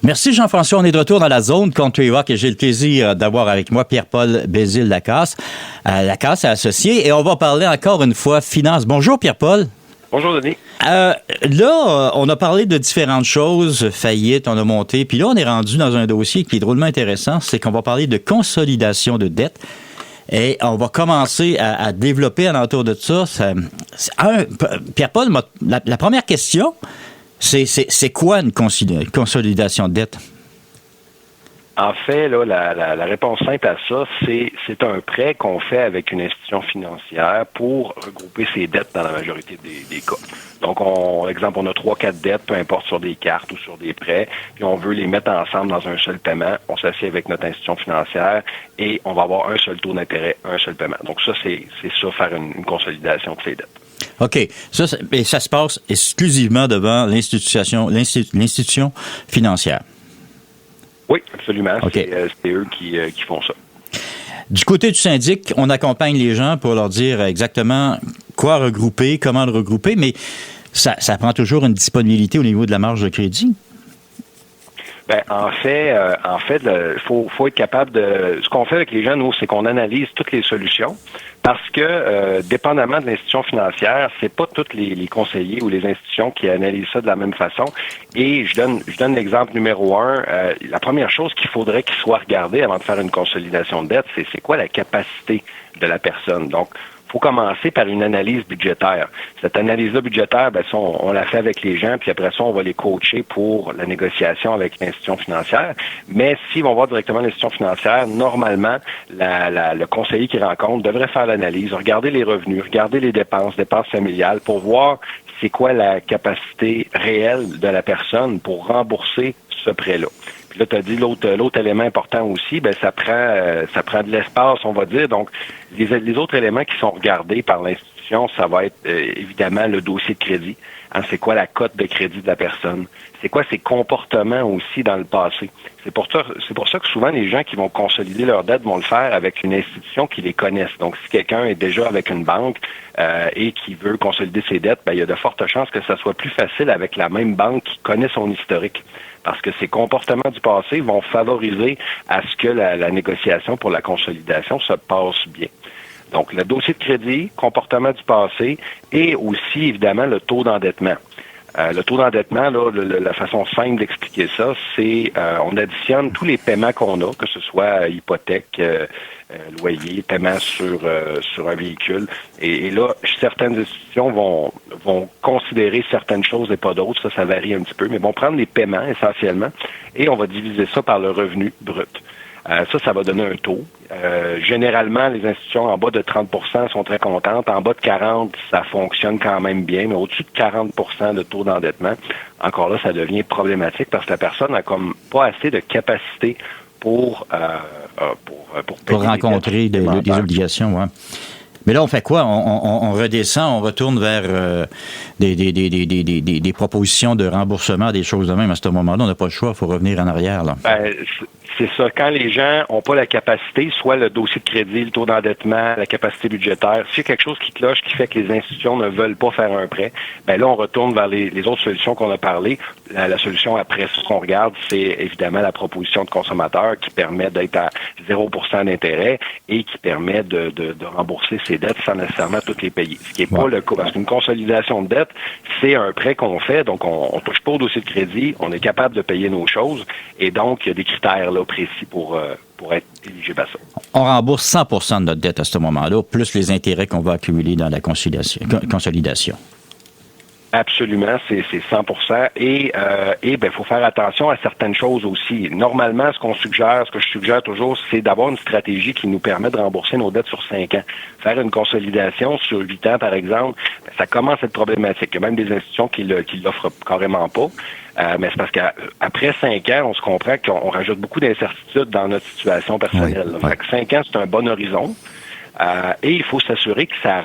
Merci Jean-François. On est de retour dans la zone Country Rock et j'ai le plaisir d'avoir avec moi Pierre-Paul Bézile-Lacasse, Lacasse et Associés. Et on va parler encore une fois finance. Bonjour Pierre-Paul. Bonjour Denis. On a parlé de différentes choses, faillite, on a monté. Puis là, on est rendu dans un dossier qui est drôlement intéressant. C'est qu'on va parler de consolidation de dette. Et on va commencer à développer alentour de ça. Pierre-Paul, la première question... C'est quoi une consolidation de dette? En fait, là, la réponse simple à ça, c'est un prêt qu'on fait avec une institution financière pour regrouper ses dettes dans la majorité des cas. Donc, exemple, on a 3-4 dettes, peu importe sur des cartes ou sur des prêts, puis on veut les mettre ensemble dans un seul paiement. On s'assied avec notre institution financière et on va avoir un seul taux d'intérêt, un seul paiement. Donc, ça, c'est ça, faire une consolidation de ses dettes. OK. Ça se passe exclusivement devant l'institution financière. Oui, absolument. Okay. C'est eux qui font ça. Du côté du syndic, on accompagne les gens pour leur dire exactement quoi regrouper, comment le regrouper, mais ça prend toujours une disponibilité au niveau de la marge de crédit. Ben, en fait, faut être capable de... Ce qu'on fait avec les gens, nous, c'est qu'on analyse toutes les solutions parce que, dépendamment de l'institution financière, c'est pas tous les conseillers ou les institutions qui analysent ça de la même façon. Et je donne l'exemple numéro 1. La première chose qu'il faudrait qu'il soit regardé avant de faire une consolidation de dette, c'est quoi la capacité de la personne. Donc, faut commencer par une analyse budgétaire. Cette analyse-là budgétaire, ben ça, on la fait avec les gens, puis après ça, on va les coacher pour la négociation avec l'institution financière. Mais s'ils vont voir directement l'institution financière, normalement, le conseiller qu'ils rencontrent devrait faire l'analyse, regarder les revenus, regarder les dépenses familiales, pour voir c'est quoi la capacité réelle de la personne pour rembourser ce prêt-là. Puis là, tu as dit l'autre élément important aussi, ben ça prend de l'espace, on va dire. Donc, les autres éléments qui sont regardés par l'institution, ça va être évidemment le dossier de crédit. C'est quoi la cote de crédit de la personne? C'est quoi ses comportements aussi dans le passé? C'est pour ça que souvent les gens qui vont consolider leurs dettes vont le faire avec une institution qui les connaisse. Donc, si quelqu'un est déjà avec une banque et qui veut consolider ses dettes, ben il y a de fortes chances que ça soit plus facile avec la même banque qui connaît son historique. Parce que ces comportements du passé vont favoriser à ce que la négociation pour la consolidation se passe bien. Donc, le dossier de crédit, comportement du passé et aussi, évidemment, le taux d'endettement. Le taux d'endettement, là, la façon simple d'expliquer ça, c'est on additionne tous les paiements qu'on a, que ce soit hypothèque, loyer, paiement sur un véhicule. Et là, certaines institutions vont considérer certaines choses et pas d'autres. Ça varie un petit peu, mais vont prendre les paiements essentiellement et on va diviser ça par le revenu brut. Ça va donner un taux. Généralement, les institutions en bas de 30% sont très contentes. En bas de 40%, ça fonctionne quand même bien, mais au-dessus de 40% de taux d'endettement, encore là, ça devient problématique parce que la personne n'a comme pas assez de capacité pour rencontrer des obligations, ouais. Mais là, on fait quoi? On redescend, on retourne vers des propositions de remboursement, des choses de même. À ce moment-là, on n'a pas le choix, il faut revenir en arrière, là. C'est ça. Quand les gens n'ont pas la capacité, soit le dossier de crédit, le taux d'endettement, la capacité budgétaire, s'il y a quelque chose qui cloche, qui fait que les institutions ne veulent pas faire un prêt, ben là, on retourne vers les autres solutions qu'on a parlé. La solution après ce qu'on regarde, c'est évidemment la proposition de consommateur qui permet d'être à 0% d'intérêt et qui permet de rembourser ses dettes sans nécessairement toutes les payer. Ce qui n'est pas le cas. Parce qu'une consolidation de dette, c'est un prêt qu'on fait, donc on touche pas au dossier de crédit, on est capable de payer nos choses, et donc il y a des critères là précis pour être éligible à ça. On rembourse 100% de notre dette à ce moment-là, plus les intérêts qu'on va accumuler dans la consolidation. Absolument, c'est 100%. Et faut faire attention à certaines choses aussi. Normalement, ce que je suggère toujours, c'est d'avoir une stratégie qui nous permet de rembourser nos dettes sur 5 ans. Faire une consolidation sur 8 ans, par exemple, ça commence à être problématique. Il y a même des institutions qui l'offrent carrément pas. Mais c'est parce qu'après 5 ans, on se comprend qu'on rajoute beaucoup d'incertitudes dans notre situation personnelle. Oui. Fait que 5 ans, c'est un bon horizon. Et il faut s'assurer que ça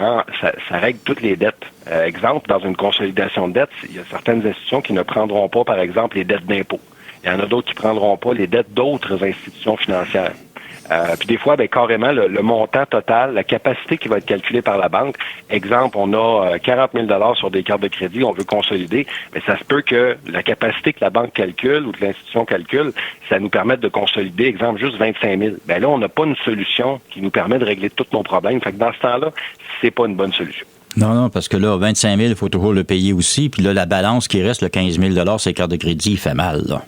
règle toutes les dettes. Exemple, dans une consolidation de dettes, il y a certaines institutions qui ne prendront pas, par exemple, les dettes d'impôt. Il y en a d'autres qui ne prendront pas les dettes d'autres institutions financières. Puis des fois, carrément, le montant total, la capacité qui va être calculée par la banque. Exemple, on a 40 000 sur des cartes de crédit, on veut consolider, mais ça se peut que la capacité que la banque calcule ou que l'institution calcule, ça nous permette de consolider, exemple, juste 25 000. Ben là, on n'a pas une solution qui nous permet de régler tous nos problèmes. Fait que dans ce temps-là, c'est pas une bonne solution. Non, parce que là, 25 000, il faut toujours le payer aussi. Puis là, la balance qui reste, le 15 000 sur les cartes de crédit, il fait mal, là.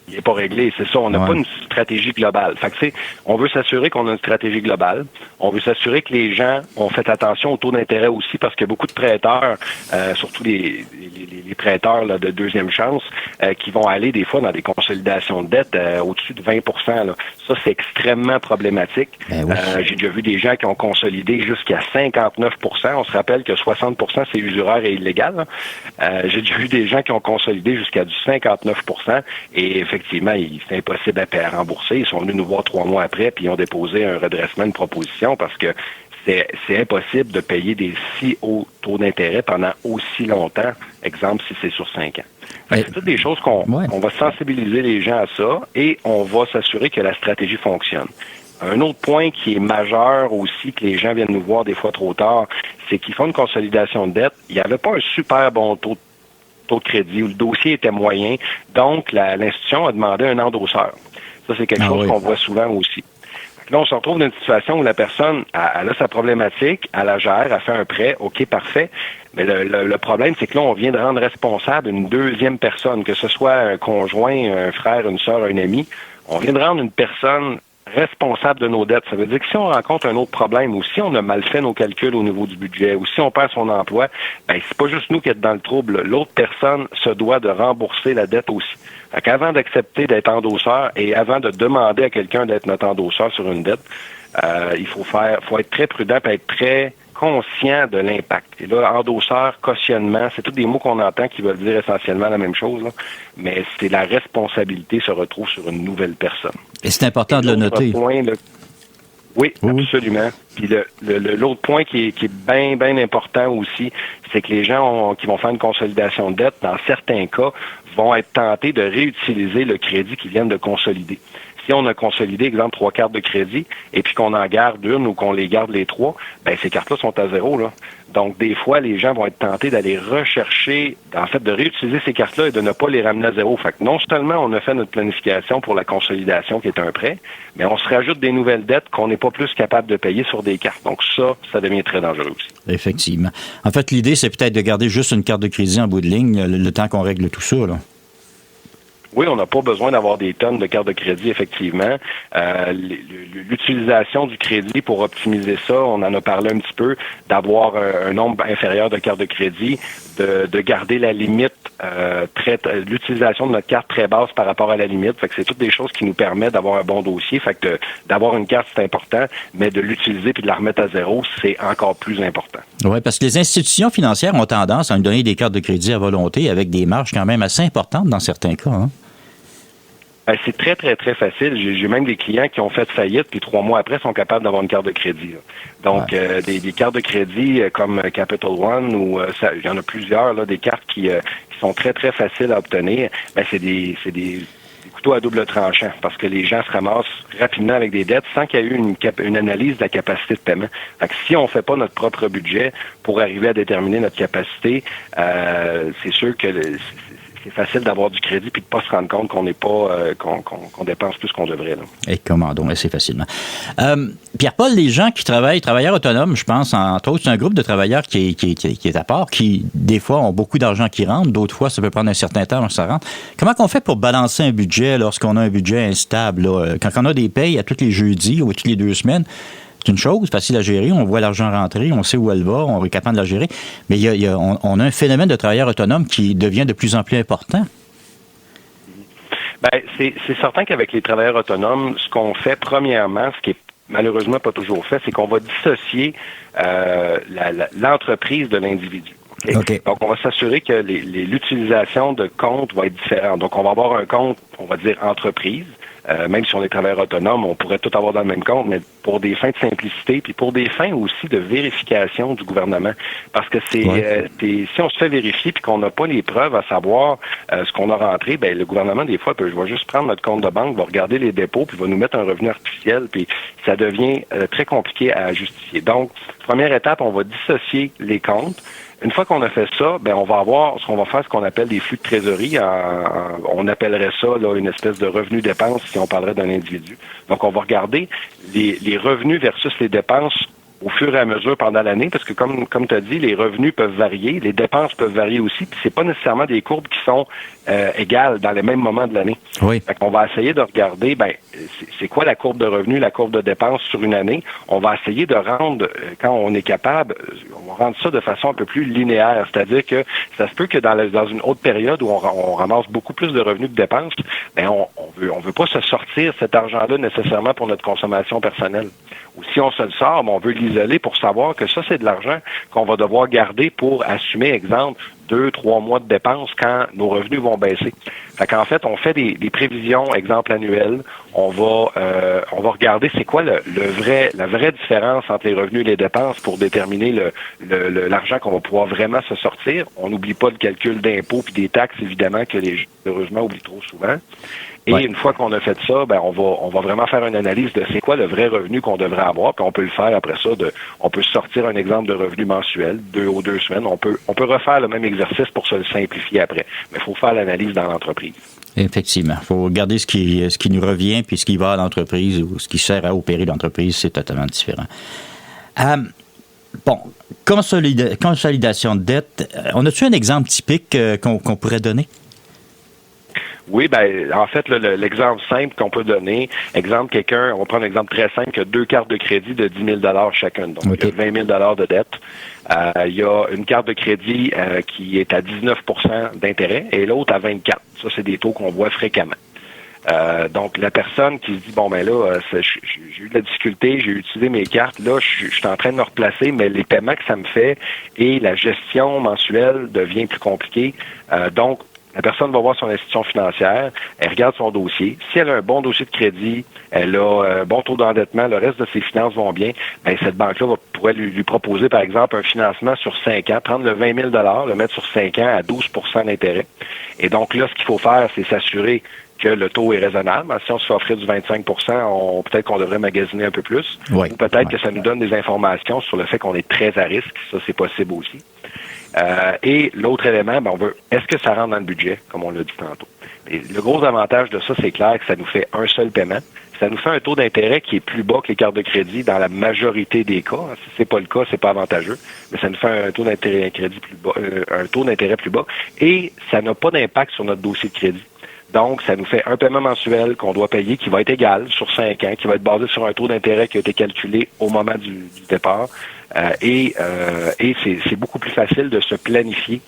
Il n'est pas réglé, c'est ça. On n'a pas une stratégie globale. Fait que on veut s'assurer qu'on a une stratégie globale. On veut s'assurer que les gens ont fait attention au taux d'intérêt aussi, parce qu'il y a beaucoup de prêteurs, surtout les prêteurs là, de deuxième chance, qui vont aller des fois dans des consolidations de dette au-dessus de 20 là. Ça, c'est extrêmement problématique. Ben oui. J'ai déjà vu des gens qui ont consolidé jusqu'à 59 On se rappelle que 60 c'est usuraire et illégal. J'ai déjà vu des gens qui ont consolidé jusqu'à du 59 et effectivement, c'est impossible à rembourser. Ils sont venus nous voir 3 mois après, puis ils ont déposé un redressement, une proposition, parce que c'est impossible de payer des si hauts taux d'intérêt pendant aussi longtemps, exemple si c'est sur 5 ans. C'est toutes des choses qu'on va sensibiliser les gens à ça, et on va s'assurer que la stratégie fonctionne. Un autre point qui est majeur aussi, que les gens viennent nous voir des fois trop tard, c'est qu'ils font une consolidation de dette. Il n'y avait pas un super bon taux de crédit, où le dossier était moyen. Donc, l'institution a demandé un endosseur. Ça, c'est quelque chose qu'on voit souvent aussi. Là, on se retrouve dans une situation où la personne, elle a sa problématique, elle la gère, elle fait un prêt, OK, parfait. Mais le problème, c'est que là, on vient de rendre responsable une deuxième personne, que ce soit un conjoint, un frère, une sœur, un ami. On vient de rendre une personne responsable de nos dettes. Ça veut dire que si on rencontre un autre problème, ou si on a mal fait nos calculs au niveau du budget, ou si on perd son emploi, c'est pas juste nous qui sommes dans le trouble. L'autre personne se doit de rembourser la dette aussi. Fait qu'avant d'accepter d'être endosseur et avant de demander à quelqu'un d'être notre endosseur sur une dette, il faut être très prudent et être très conscient de l'impact. Et là, endosseur, cautionnement, c'est tous des mots qu'on entend qui veulent dire essentiellement la même chose, là. Mais c'est la responsabilité se retrouve sur une nouvelle personne. Et c'est important de le noter. Oui, absolument. Puis l'autre point qui est bien important aussi, c'est que les gens qui vont faire une consolidation de dette, dans certains cas, vont être tentés de réutiliser le crédit qu'ils viennent de consolider. Si on a consolidé, exemple, 3 cartes de crédit, et puis qu'on en garde une ou qu'on les garde les 3, ces cartes-là sont à zéro, là. Donc, des fois, les gens vont être tentés d'aller rechercher, en fait, de réutiliser ces cartes-là et de ne pas les ramener à zéro. Fait que non seulement on a fait notre planification pour la consolidation qui est un prêt, mais on se rajoute des nouvelles dettes qu'on n'est pas plus capable de payer sur des cartes. Donc ça devient très dangereux aussi. Effectivement. En fait, l'idée, c'est peut-être de garder juste une carte de crédit en bout de ligne le temps qu'on règle tout ça, là. Oui, on n'a pas besoin d'avoir des tonnes de cartes de crédit, effectivement. L'utilisation du crédit pour optimiser ça, on en a parlé un petit peu, d'avoir un nombre inférieur de cartes de crédit, de garder la limite, l'utilisation de notre carte très basse par rapport à la limite. Fait que c'est toutes des choses qui nous permettent d'avoir un bon dossier. Fait que d'avoir une carte, c'est important, mais de l'utiliser puis de la remettre à zéro, c'est encore plus important. Oui, parce que les institutions financières ont tendance à nous donner des cartes de crédit à volonté avec des marges quand même assez importantes dans certains cas, hein? C'est très, très, très facile. J'ai même des clients qui ont fait faillite, puis 3 mois après, sont capables d'avoir une carte de crédit, là. Donc, des cartes de crédit comme Capital One, ou il y en a plusieurs, là, des cartes qui sont très, très faciles à obtenir. C'est des couteaux à double tranchant, parce que les gens se ramassent rapidement avec des dettes sans qu'il y ait eu une analyse de la capacité de paiement. Fait que si on fait pas notre propre budget pour arriver à déterminer notre capacité, c'est sûr que c'est facile d'avoir du crédit puis de pas se rendre compte qu'on n'est pas qu'on dépense plus qu'on devrait, là. Et commandons assez facilement. Pierre-Paul, les gens qui travailleurs autonomes, je pense, entre autres, c'est un groupe de travailleurs qui est à part, qui, des fois, ont beaucoup d'argent qui rentre, d'autres fois, ça peut prendre un certain temps avant que ça rentre. Comment qu'on fait pour balancer un budget lorsqu'on a un budget instable, là? Quand on a des payes à tous les jeudis ou toutes les 2 semaines, c'est une chose facile à gérer, on voit l'argent rentrer, on sait où elle va, on est capable de la gérer, mais on a un phénomène de travailleurs autonomes qui devient de plus en plus important. C'est certain qu'avec les travailleurs autonomes, ce qu'on fait premièrement, ce qui est malheureusement pas toujours fait, c'est qu'on va dissocier l'entreprise de l'individu. Okay? Donc, on va s'assurer que l'utilisation de comptes va être différente. Donc, on va avoir un compte, on va dire entreprise. Même si on est travailleur autonome, on pourrait tout avoir dans le même compte, mais pour des fins de simplicité, puis pour des fins aussi de vérification du gouvernement. Parce que si on se fait vérifier puis qu'on n'a pas les preuves à savoir ce qu'on a rentré, ben le gouvernement, des fois, je vais juste prendre notre compte de banque, va regarder les dépôts, puis va nous mettre un revenu artificiel, puis ça devient très compliqué à justifier. Donc, première étape, on va dissocier les comptes. Une fois qu'on a fait ça, ben on va avoir ce qu'on appelle des flux de trésorerie. On appellerait ça là, une espèce de revenu-dépense si on parlerait d'un individu. Donc, on va regarder les revenus versus les dépenses au fur et à mesure pendant l'année, parce que comme tu as dit, les revenus peuvent varier, les dépenses peuvent varier aussi, puis c'est pas nécessairement des courbes qui sont égales dans les mêmes moments de l'année. Oui. Fait qu'on va essayer de regarder, c'est quoi la courbe de revenus, la courbe de dépenses sur une année. On va essayer de rendre, quand on est capable, on va rendre ça de façon un peu plus linéaire, c'est-à-dire que ça se peut que dans une autre période où on ramasse beaucoup plus de revenus que de dépenses, ben on veut pas se sortir cet argent-là nécessairement pour notre consommation personnelle. Ou si on se le sort, on veut l'isoler pour savoir que ça, c'est de l'argent qu'on va devoir garder pour assumer, exemple, 2-3 mois de dépenses quand nos revenus vont baisser. Fait qu'en fait, on fait des prévisions, exemple annuelles. On va regarder c'est quoi la vraie différence entre les revenus et les dépenses pour déterminer l'argent qu'on va pouvoir vraiment se sortir. On n'oublie pas le calcul d'impôts puis des taxes, évidemment, que les gens, heureusement, oublient trop souvent. Et une fois qu'on a fait ça, on va vraiment faire une analyse de c'est quoi le vrai revenu qu'on devrait avoir, puis on peut le faire après ça. On peut sortir un exemple de revenu mensuel, 2 semaines. On peut refaire le même exercice pour se le simplifier après. Mais il faut faire l'analyse dans l'entreprise. Effectivement. Il faut regarder ce qui nous revient, puis ce qui va à l'entreprise ou ce qui sert à opérer l'entreprise, c'est totalement différent. Consolidation de dette. On a-tu un exemple typique qu'on pourrait donner? Oui, en fait, l'exemple simple qu'on peut donner, on va prendre un exemple très simple, qui a 2 cartes de crédit de 10 000 chacune. Donc, il y a 20 000 de dette. Il y a une carte de crédit qui est à 19 % d'intérêt et l'autre à 24. Ça, c'est des taux qu'on voit fréquemment. Donc, la personne qui se dit, j'ai eu de la difficulté, j'ai utilisé mes cartes, là, je suis en train de me replacer, mais les paiements que ça me fait et la gestion mensuelle devient plus compliquée. Donc, la personne va voir son institution financière, elle regarde son dossier. Si elle a un bon dossier de crédit, elle a un bon taux d'endettement, le reste de ses finances vont bien, cette banque-là pourrait lui proposer, par exemple, un financement sur 5 ans, prendre le 20 000 le mettre sur 5 ans à 12 % d'intérêt. Et donc là, ce qu'il faut faire, c'est s'assurer que le taux est raisonnable. Si on se fait offrir du 25 %, peut-être qu'on devrait magasiner un peu plus. Oui. Ou peut-être que ça nous donne des informations sur le fait qu'on est très à risque. Ça, c'est possible aussi. Et l'autre élément, est-ce que ça rentre dans le budget, comme on l'a dit tantôt? Et le gros avantage de ça, c'est clair que ça nous fait un seul paiement. Ça nous fait un taux d'intérêt qui est plus bas que les cartes de crédit dans la majorité des cas. Si c'est pas le cas, c'est pas avantageux. Mais ça nous fait un taux d'intérêt plus bas, un taux d'intérêt plus bas. Et ça n'a pas d'impact sur notre dossier de crédit. Donc, ça nous fait un paiement mensuel qu'on doit payer qui va être égal sur 5 ans, qui va être basé sur un taux d'intérêt qui a été calculé au moment du départ. Et c'est beaucoup plus facile de se planifier.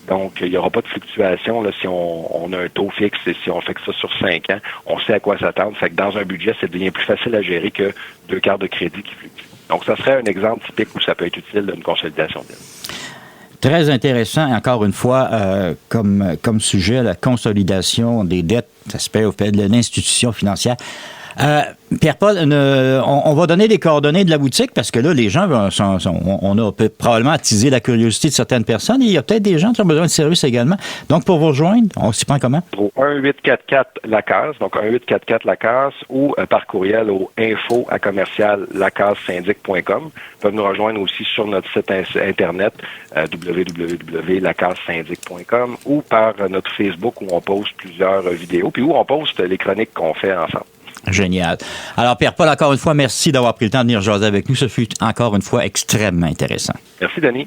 Donc, il n'y aura pas de fluctuation là, si on a un taux fixe et si on fait que ça sur 5 ans. On sait à quoi s'attendre. Fait que dans un budget, ça devient plus facile à gérer que 2 cartes de crédit qui fluctuent. Donc, ça serait un exemple typique où ça peut être utile d'une consolidation de dette. Très intéressant, encore une fois, comme sujet, la consolidation des dettes, ça se fait au fait de l'institution financière. Pierre-Paul, on va donner les coordonnées de la boutique parce que là, les gens, on a probablement attisé la curiosité de certaines personnes et il y a peut-être des gens qui ont besoin de services également. Donc, pour vous rejoindre, on s'y prend comment? Au 1-844-LACASE, donc 1-844-LACASE ou par courriel au info@lacasesyndic.com. Ils peuvent nous rejoindre aussi sur notre site Internet www.lacasesyndic.com ou par notre Facebook où on poste plusieurs vidéos puis où on poste les chroniques qu'on fait ensemble. Génial. Alors, Pierre-Paul, encore une fois, merci d'avoir pris le temps de venir jaser avec nous. Ce fut encore une fois extrêmement intéressant. Merci, Denis.